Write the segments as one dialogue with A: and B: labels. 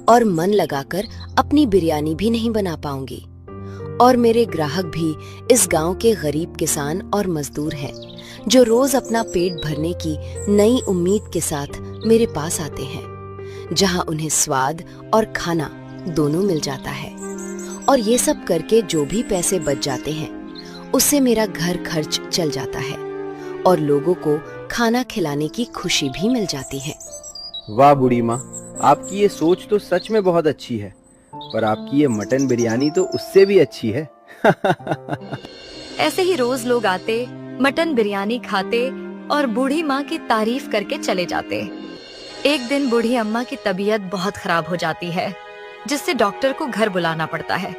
A: और मन लगाकर अपनी बिरयानी भी नहीं बना पाऊंगी। और मेरे ग्राहक भी इस गांव के गरीब किसान और मजदूर हैं, जो रोज अपना पेट भरने की नई उम्मीद के साथ मेरे पास आते हैं, जहां उन्हें स्वाद और खाना दोनों मिल जाता है। और ये सब करके जो भी पैसे बच जाते हैं, उससे मेरा घर खर्च चल जाता है और लोगों को खाना खिलाने की खुशी भी मिल जाती है।
B: वाह बूढ़ी माँ, आपकी ये सोच तो सच में बहुत अच्छी है, पर आपकी ये मटन बिरयानी तो उससे भी अच्छी है।
C: ऐसे ही रोज लोग आते, मटन बिरयानी खाते और बूढ़ी माँ की तारीफ करके चले जाते। एक दिन बूढ़ी अम्मा की तबीयत बहुत खराब हो जाती है, जिससे डॉक्टर को घर बुलाना पड़ता है।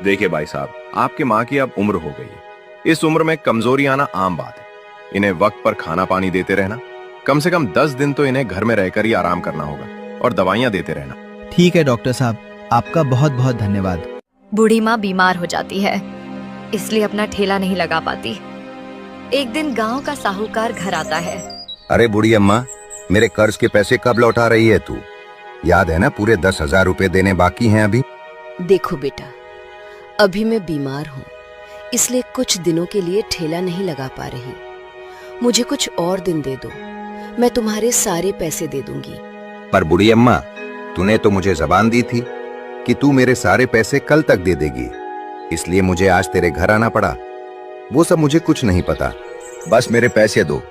D: देखिए भाई साहब, आपकी माँ की अब उम्र हो गई है। इस उम्र में कमजोरी आना आम बात है। इन्हें वक्त पर खाना पानी देते रहना, कम से कम 10 दिन तो इन्हें घर में रहकर ही आराम करना होगा और दवाइयाँ देते रहना।
E: ठीक है डॉक्टर साहब, आपका बहुत बहुत धन्यवाद।
C: बूढ़ी माँ बीमार हो जाती है, इसलिए अपना ठेला नहीं लगा पाती। एक दिन गांव का साहूकार घर आता है।
F: अरे बूढ़ी अम्मा, मेरे कर्ज के पैसे कब लौटा रही है तू? याद है ना, पूरे 10,000 रुपए देने बाकी हैं अभी।
A: देखो बेटा, अभी मैं बीमार हूँ, इसलिए कुछ दिनों के लिए ठेला नहीं लगा पा रही। मुझे कुछ और दिन दे दो, मैं तुम्हारे सारे पैसे दे दूंगी।
F: पर बूढ़ी अम्मा, तूने तो मुझे जबान दी थी कि तू मेरे सारे पैसे कल तक दे देगी, इसलिए मुझे आज तेरे घर आना पड़ा। वो सब मुझे कुछ नहीं पता, बस मेरे पैसे दो,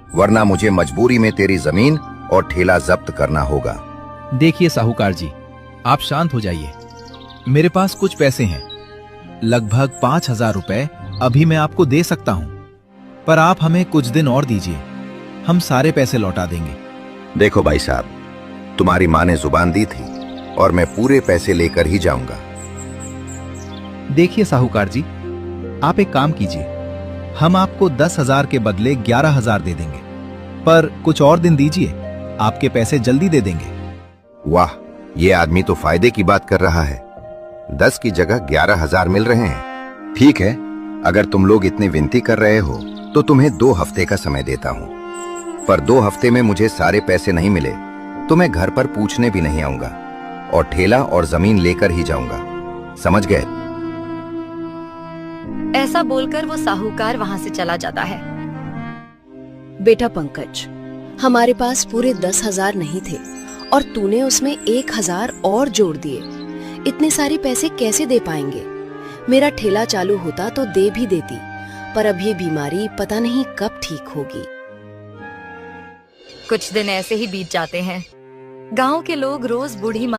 F: वरना मुझे मजबूरी में तेरी जमीन और ठेला जब्त करना होगा।
E: देखिए साहूकार जी, आप शांत हो जाइए। मेरे पास कुछ पैसे हैं, लगभग 5,000 रुपए अभी मैं आपको दे सकता हूं, पर आप हमें कुछ दिन और दीजिए, हम सारे पैसे लौटा देंगे।
F: देखो भाई साहब, तुम्हारी माँ ने जुबान दी थी और मैं पूरे पैसे लेकर ही जाऊंगा।
E: देखिए साहूकार जी, आप एक काम कीजिए, हम आपको 10,000 के बदले 11,000 दे देंगे, पर कुछ और दिन दीजिए, आपके पैसे जल्दी दे देंगे।
F: वाह, ये आदमी तो फायदे की बात कर रहा है। 10 की जगह 11,000 मिल रहे हैं। ठीक है, अगर तुम लोग इतनी विनती कर रहे हो तो तुम्हें 2 हफ्ते का समय देता हूं, पर 2 हफ्ते में मुझे सारे पैसे नहीं मिले तो मैं घर पर पूछने भी नहीं आऊंगा और ठेला और जमीन लेकर ही जाऊंगा, समझ गए?
C: ऐसा बोलकर वो साहूकार वहाँ से चला जाता है।
A: बेटा पंकज, हमारे पास पूरे 10,000 नहीं थे और तूने उसमें 1,000 और जोड़ दिए। इतने सारे पैसे कैसे दे पाएंगे? मेरा ठेला चालू होता तो दे भी देती, पर अब ये बीमारी पता नहीं कब ठीक होगी।
C: कुछ दिन ऐसे ही बीत जाते हैं। गांव के लोग रोज बूढ़ी